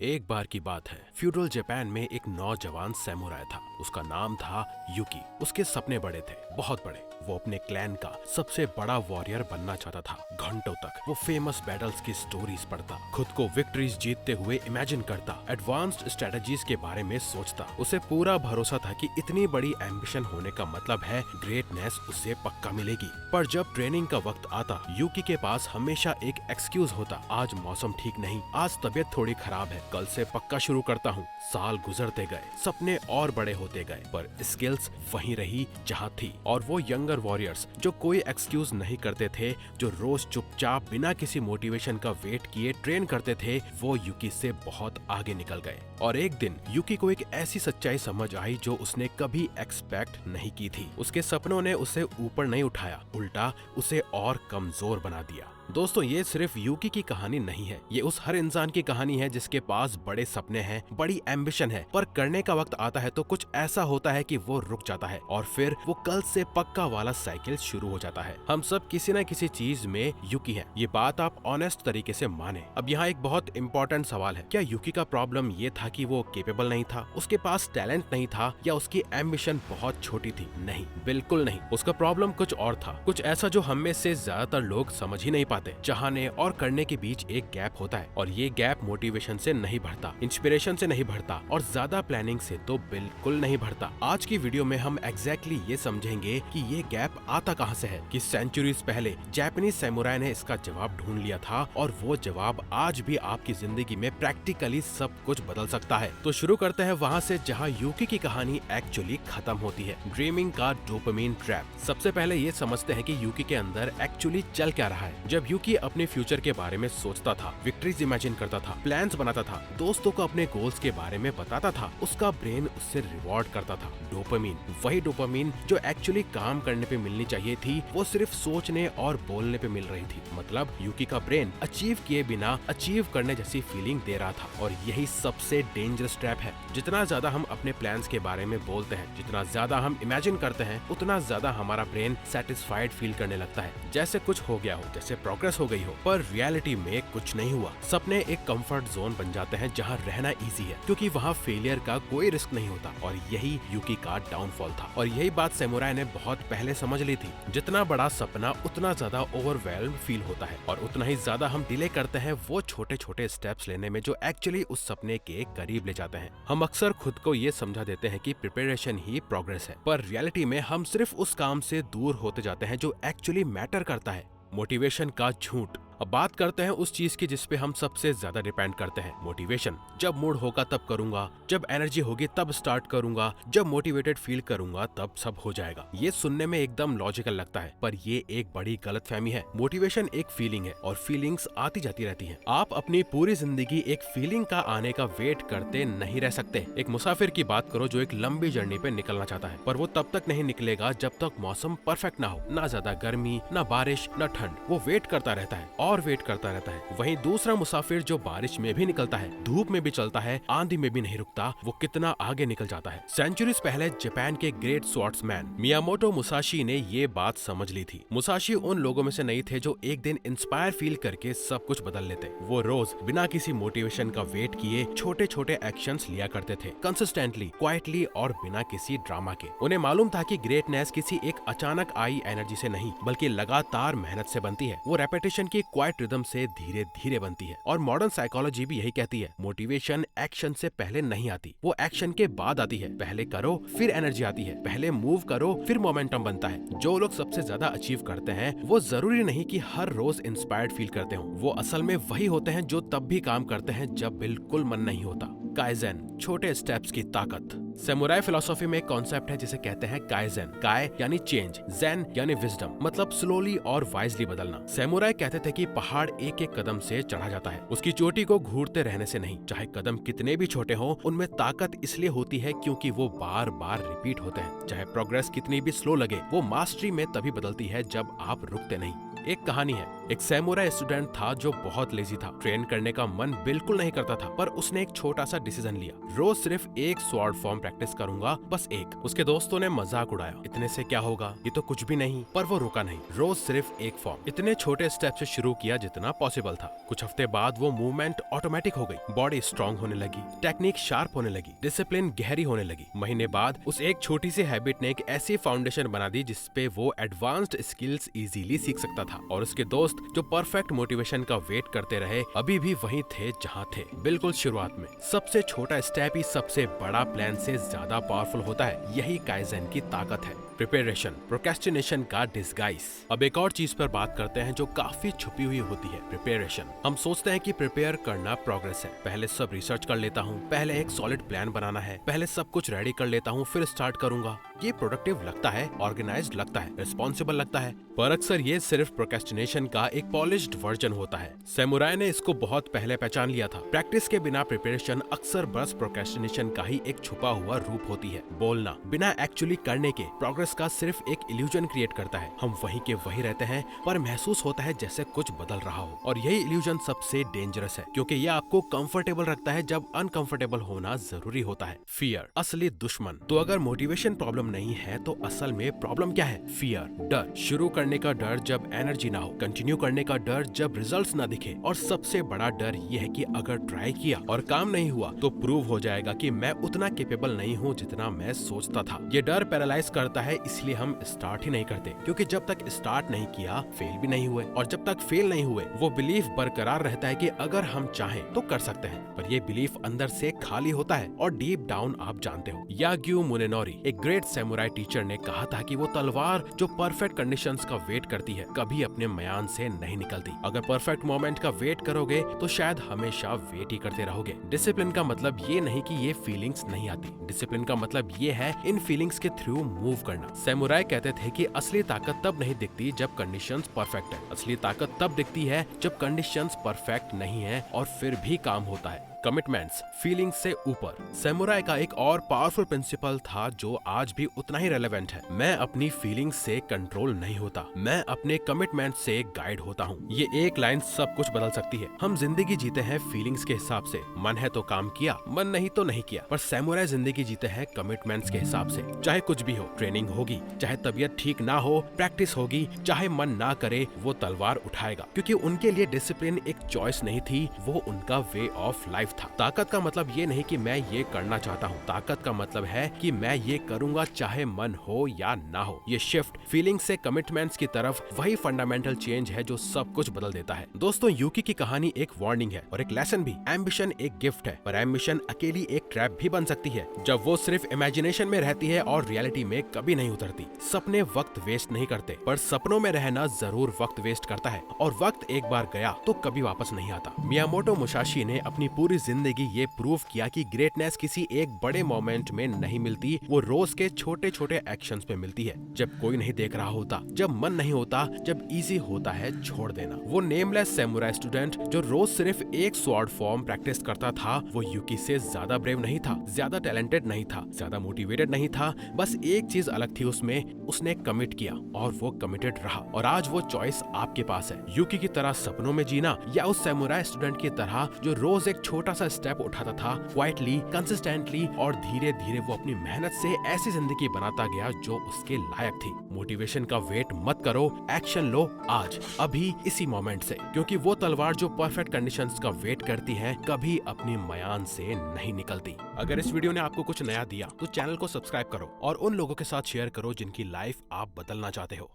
एक बार की बात है, फ्यूडल जापान में एक नौजवान सैमुराई था। उसका नाम था युकी। उसके सपने बड़े थे, बहुत बड़े। वो अपने क्लैन का सबसे बड़ा वॉरियर बनना चाहता था। घंटों तक वो फेमस बैटल्स की स्टोरीज पढ़ता, खुद को विक्ट्रीज जीतते हुए इमेजिन करता, एडवांस्ड स्ट्रेटजीज के बारे में सोचता। उसे पूरा भरोसा था कि इतनी बड़ी एम्बिशन होने का मतलब है ग्रेटनेस उसे पक्का मिलेगी। पर जब ट्रेनिंग का वक्त आता, युकी के पास हमेशा एक एक्सक्यूज होता। आज मौसम ठीक नहीं, आज तबीयत थोड़ी खराब है, कल से पक्का शुरू करता हूँ। साल गुजरते गए, सपने और बड़े होते गए, पर स्किल्स वहीं रही जहाँ थी। और वो यंगर वॉरियर्स जो कोई एक्सक्यूज नहीं करते थे, जो रोज चुपचाप बिना किसी मोटिवेशन का वेट किए ट्रेन करते थे, वो युकी से बहुत आगे निकल गए। और एक दिन युकी को एक ऐसी सच्चाई समझ आई जो उसने कभी एक्सपेक्ट नहीं की थी। उसके सपनों ने उसे ऊपर नहीं उठाया, उल्टा उसे और कमजोर बना दिया। दोस्तों, ये सिर्फ युकी की कहानी नहीं है, ये उस हर इंसान की कहानी है जिसके पास बड़े सपने हैं, बड़ी एम्बिशन है, पर करने का वक्त आता है तो कुछ ऐसा होता है कि वो रुक जाता है और फिर वो कल से पक्का वाला साइकिल शुरू हो जाता है। हम सब किसी न किसी चीज में युकी हैं, ये बात आप ऑनेस्ट तरीके से माने। अब यहाँ एक बहुत इंपॉर्टेंट सवाल है, क्या युकी का प्रॉब्लम ये था कि वो केपेबल नहीं था, उसके पास टैलेंट नहीं था, या उसकी एम्बिशन बहुत छोटी थी? नहीं, बिल्कुल नहीं। उसका प्रॉब्लम कुछ और था, कुछ ऐसा जो हम में से ज्यादातर लोग समझ ही नहीं पाते। चाहने और करने के बीच एक गैप होता है, और ये गैप मोटिवेशन से नहीं बढ़ता, इंस्पिरेशन से नहीं बढ़ता, और ज्यादा प्लानिंग से तो बिल्कुल नहीं बढ़ता। आज की वीडियो में हम एग्जैक्टली ये समझेंगे कि ये गैप आता कहाँ से है, कि सेंचुरीज पहले जापानीज सैमुराई ने इसका जवाब ढूंढ लिया था, और वो जवाब आज भी आपकी जिंदगी में प्रैक्टिकली सब कुछ बदल सकता है। तो शुरू करते हैं वहाँ से जहाँ युकी की कहानी एक्चुअली खत्म होती है, ड्रीमिंग का डोपामिन ट्रैप। सबसे पहले ये समझते हैं कि युकी के अंदर एक्चुअली चल क्या रहा है। जब युकी अपने फ्यूचर के बारे में सोचता था, विक्ट्रीज इमेजिन करता था, प्लान्स बनाता था, दोस्तों को अपने गोल्स के बारे में बताता था, उसका ब्रेन उससे रिवॉर्ड करता था। डोपामिन, वही डोपामिन जो एक्चुअली काम करने पे मिलनी चाहिए थी, वो सिर्फ सोचने और बोलने पे मिल रही थी। मतलब युकी का ब्रेन अचीव किए बिना अचीव करने जैसी फीलिंग दे रहा था। और यही सबसे डेंजरस ट्रैप है। जितना ज्यादा हम अपने प्लान्स के बारे में बोलते हैं, जितना ज्यादा हम इमेजिन करते हैं, उतना ज्यादा हमारा ब्रेन सेटिस्फाइड फील करने लगता है, जैसे कुछ हो गया हो, जैसे प्रोग्रेस हो गई हो। पर रियलिटी में कुछ नहीं हुआ। सपने एक कंफर्ट जोन बन जाते हैं जहां रहना इजी है, क्योंकि वहां फेलियर का कोई रिस्क नहीं होता। और यही युकी का डाउनफॉल था। और यही बात सैमुराई ने बहुत पहले समझ ली थी। जितना बड़ा सपना, उतना ज्यादा ओवरवेल्म फील होता है, और उतना ही ज्यादा हम डिले करते हैं वो छोटे छोटे स्टेप्स लेने में जो एक्चुअली उस सपने के करीब ले जाते हैं। हम अक्सर खुद को ये समझा देते हैं कि प्रिपरेशन ही प्रोग्रेस है, पर रियलिटी में हम सिर्फ उस काम से दूर होते जाते हैं जो एक्चुअली मैटर करता है। मोटिवेशन का झूठ। अब बात करते हैं उस चीज की जिसपे हम सबसे ज्यादा डिपेंड करते हैं, मोटिवेशन। जब मूड होगा तब करूंगा, जब एनर्जी होगी तब स्टार्ट करूंगा, जब मोटिवेटेड फील करूंगा तब सब हो जाएगा। ये सुनने में एकदम लॉजिकल लगता है, पर ये एक बड़ी गलतफहमी है। मोटिवेशन एक फीलिंग है, और फीलिंग्स आती जाती रहती हैं। आप अपनी पूरी जिंदगी एक फीलिंग का आने का वेट करते नहीं रह सकते। एक मुसाफिर की बात करो जो एक लंबी जर्नी पे निकलना चाहता है, पर वो तब तक नहीं निकलेगा जब तक मौसम परफेक्ट ना हो, ना ज्यादा गर्मी, ना बारिश, ना ठंड। वो वेट करता रहता है और वेट करता रहता है। वहीं दूसरा मुसाफिर जो बारिश में भी निकलता है, धूप में भी चलता है, आंधी में भी नहीं रुकता, वो कितना आगे निकल जाता है। सेंचुरीज पहले जापान के ग्रेट स्वॉर्ड्समैन मियामोटो मुसाशी ने ये बात समझ ली थी। मुसाशी उन लोगों में से नहीं थे जो एक दिन इंस्पायर फील करके सब कुछ बदल लेते। वो रोज बिना किसी मोटिवेशन का वेट किए छोटे छोटे एक्शंस लिया करते थे, कंसिस्टेंटली, क्वाइटली, और बिना किसी ड्रामा के। उन्हें मालूम था कि ग्रेटनेस किसी एक अचानक आई एनर्जी से नहीं, बल्कि लगातार मेहनत से बनती है। वो रेपिटेशन की क्वाइट रिदम से धीरे धीरे बनती है। और मॉडर्न साइकोलॉजी भी यही कहती है, मोटिवेशन एक्शन से पहले नहीं आती, वो एक्शन के बाद आती है। पहले करो फिर एनर्जी आती है, पहले मूव करो फिर मोमेंटम बनता है। जो लोग सबसे ज्यादा अचीव करते हैं, वो जरूरी नहीं कि हर रोज इंस्पायर्ड फील करते हो। वो असल में वही होते हैं जो तब भी काम करते हैं जब बिल्कुल मन नहीं होता। काइजेन, छोटे स्टेप्स की ताकत। सैमुराई फिलॉसफी में एक कॉन्सेप्ट है जिसे कहते हैं काइजेन। काय यानी चेंज, जेन यानी विजडम, मतलब स्लोली और वाइजली बदलना। सैमुराई कहते थे कि पहाड़ एक एक कदम से चढ़ा जाता है, उसकी चोटी को घूरते रहने से नहीं। चाहे कदम कितने भी छोटे हों, उनमें ताकत इसलिए होती है क्योंकि वो बार बार रिपीट होते हैं। चाहे प्रोग्रेस कितनी भी स्लो लगे, वो मास्टरी में तभी बदलती है जब आप रुकते नहीं। एक कहानी है, एक सैमुराई स्टूडेंट था जो बहुत लेजी था, ट्रेन करने का मन बिल्कुल नहीं करता था, पर उसने एक छोटा सा डिसीजन लिया, रोज सिर्फ एक स्वॉर्ड फॉर्म प्रैक्टिस करूंगा, बस एक। उसके दोस्तों ने मजाक उड़ाया, इतने से क्या होगा, ये तो कुछ भी नहीं, पर वो रुका नहीं, रोज सिर्फ एक फॉर्म, इतने छोटे स्टेप से शुरू किया जितना पॉसिबल था। कुछ हफ्ते बाद वो मूवमेंट ऑटोमेटिक हो गई, बॉडी स्ट्रांग होने लगी, टेक्निक शार्प होने लगी, डिसिप्लिन गहरी होने लगी। महीने बाद उस एक छोटी सी हैबिट ने एक ऐसी फाउंडेशन बना दी जिसपे वो एडवांस्ड स्किल्स इजीली सीख सकता था। और उसके दोस्त जो परफेक्ट मोटिवेशन का वेट करते रहे, अभी भी वहीं थे जहां थे, बिल्कुल शुरुआत में। सबसे छोटा स्टेप ही सबसे बड़ा प्लान से ज्यादा पावरफुल होता है, यही काइज़ेन की ताकत है। प्रिपरेशन, प्रोक्रेस्टिनेशन का डिस्गाइज। अब एक और चीज पर बात करते हैं जो काफी छुपी हुई होती है, प्रिपरेशन। हम सोचते हैं कि प्रिपेयर करना प्रोग्रेस है, पहले सब रिसर्च कर लेता हूँ, पहले एक सॉलिड प्लान बनाना है, पहले सब कुछ रेडी कर लेता हूँ, फिर स्टार्ट करूंगा। ये प्रोडक्टिव लगता है, ऑर्गेनाइज्ड लगता है, रिस्पॉन्सिबल लगता है, पर अक्सर ये सिर्फ प्रोक्रेस्टिनेशन का एक पॉलिश्ड वर्जन होता है। सैमुराई ने इसको बहुत पहले पहचान लिया था। प्रैक्टिस के बिना प्रिपरेशन अक्सर बस प्रोक्रेस्टिनेशन का ही एक छुपा हुआ रूप होती है। बोलना बिना एक्चुअली करने के प्रोग्रेस का सिर्फ एक इल्यूजन क्रिएट करता है। हम वहीं के वहीं रहते हैं, पर महसूस होता है जैसे कुछ बदल रहा हो। और यही इल्यूजन सबसे डेंजरस है, क्योंकि यह आपको कंफर्टेबल रखता है जब अनकंफर्टेबल होना जरूरी होता है। फियर, असली दुश्मन। तो अगर मोटिवेशन प्रॉब्लम नहीं है तो असल में प्रॉब्लम क्या है? फियर, डर। शुरू करने का डर जब एनर्जी ना हो, कंटिन्यू करने का डर जब रिजल्ट्स ना दिखे, और सबसे बड़ा डर ये है कि अगर ट्राई किया और काम नहीं हुआ तो प्रूव हो जाएगा कि मैं उतना कैपेबल नहीं हूँ जितना मैं सोचता था। ये डर पैरालाइज करता है, इसलिए हम स्टार्ट ही नहीं करते, क्योंकि जब तक स्टार्ट नहीं किया फेल भी नहीं हुए, और जब तक फेल नहीं हुए वो बिलीफ बरकरार रहता है कि अगर हम चाहें तो कर सकते हैं। पर ये बिलीफ अंदर से खाली होता है, और डीप डाउन आप जानते हो। याग्यू मुनेनोरी, एक ग्रेट सैमुराई टीचर, ने कहा था कि वो तलवार जो परफेक्ट कंडीशंस का वेट करती है कभी अपने म्यान से नहीं निकलती। अगर परफेक्ट मोमेंट का वेट करोगे तो शायद हमेशा वेट ही करते रहोगे। डिसिप्लिन का मतलब ये नहीं कि ये फीलिंग्स नहीं आती, डिसिप्लिन का मतलब ये है इन फीलिंग्स के थ्रू मूव करना। सैमुराई कहते थे कि असली ताकत तब नहीं दिखती जब कंडीशंस परफेक्ट है, असली ताकत तब दिखती है जब कंडीशंस परफेक्ट नहीं है और फिर भी काम होता है। कमिटमेंट्स, फीलिंग्स से ऊपर। सैमुराई का एक और पावरफुल प्रिंसिपल था जो आज भी उतना ही रेलेवेंट है। मैं अपनी फीलिंग्स से कंट्रोल नहीं होता, मैं अपने कमिटमेंट से गाइड होता हूँ। ये एक लाइन सब कुछ बदल सकती है। हम जिंदगी जीते हैं फीलिंग्स के हिसाब से, मन है तो काम किया, मन नहीं तो नहीं किया। पर सैमुराई जिंदगी जीते हैं कमिटमेंट्स के हिसाब से। चाहे कुछ भी हो, ट्रेनिंग होगी, चाहे तबीयत ठीक ना हो, प्रैक्टिस होगी, चाहे मन ना करे, वो तलवार उठाएगा, क्योंकि उनके लिए डिसिप्लिन एक चॉइस नहीं थी, वो उनका वे ऑफ लाइफ था। ताकत का मतलब ये नहीं कि मैं ये करना चाहता हूँ, ताकत का मतलब है कि मैं ये करूंगा चाहे मन हो या ना हो। ये शिफ्ट फीलिंग से कमिटमेंट्स की तरफ, वही फंडामेंटल चेंज है जो सब कुछ बदल देता है। दोस्तों, यूकी की कहानी एक वार्निंग है और एक लेसन भी। एम्बिशन एक गिफ्ट है, पर एम्बिशन अकेली एक ट्रैप भी बन सकती है जब वो सिर्फ इमेजिनेशन में रहती है और रियलिटी में कभी नहीं उतरती। सपने वक्त वेस्ट नहीं करते, पर सपनों में रहना जरूर वक्त वेस्ट करता है, और वक्त एक बार गया तो कभी वापस नहीं आता। मियामोटो मुसाशी ने अपनी पूरी जिंदगी ये प्रूव किया कि ग्रेटनेस किसी एक बड़े मोमेंट में नहीं मिलती, वो रोज के छोटे छोटे एक्शंस पे मिलती है। जब कोई नहीं देख रहा होता, जब मन नहीं होता, जब इजी होता है छोड़ देना। वो नेमलेस सैमुराई स्टूडेंट जो रोज सिर्फ एक स्वॉर्ड फॉर्म प्रैक्टिस करता था, वो यूकी से ज्यादा ब्रेव नहीं था, ज्यादा टैलेंटेड नहीं था, ज्यादा मोटिवेटेड नहीं था। बस एक चीज अलग थी उसमें, उसने कमिट किया और वो कमिटेड रहा। और आज वो चॉइस आपके पास है, यूकी की तरह सपनों में जीना, या उस सैमुराई स्टूडेंट की तरह जो रोज एक छोटा सा स्टेप उठाता था, क्वाइटली, कंसिस्टेंटली, और धीरे धीरे वो अपनी मेहनत से ऐसी जिंदगी बनाता गया जो उसके लायक थी। मोटिवेशन का वेट मत करो, एक्शन लो आज, अभी, इसी मोमेंट से, क्योंकि वो तलवार जो परफेक्ट कंडीशंस का वेट करती है कभी अपनी म्यान से नहीं निकलती। अगर इस वीडियो ने आपको कुछ नया दिया तो चैनल को सब्सक्राइब करो और उन लोगों के साथ शेयर करो जिनकी लाइफ आप बदलना चाहते हो।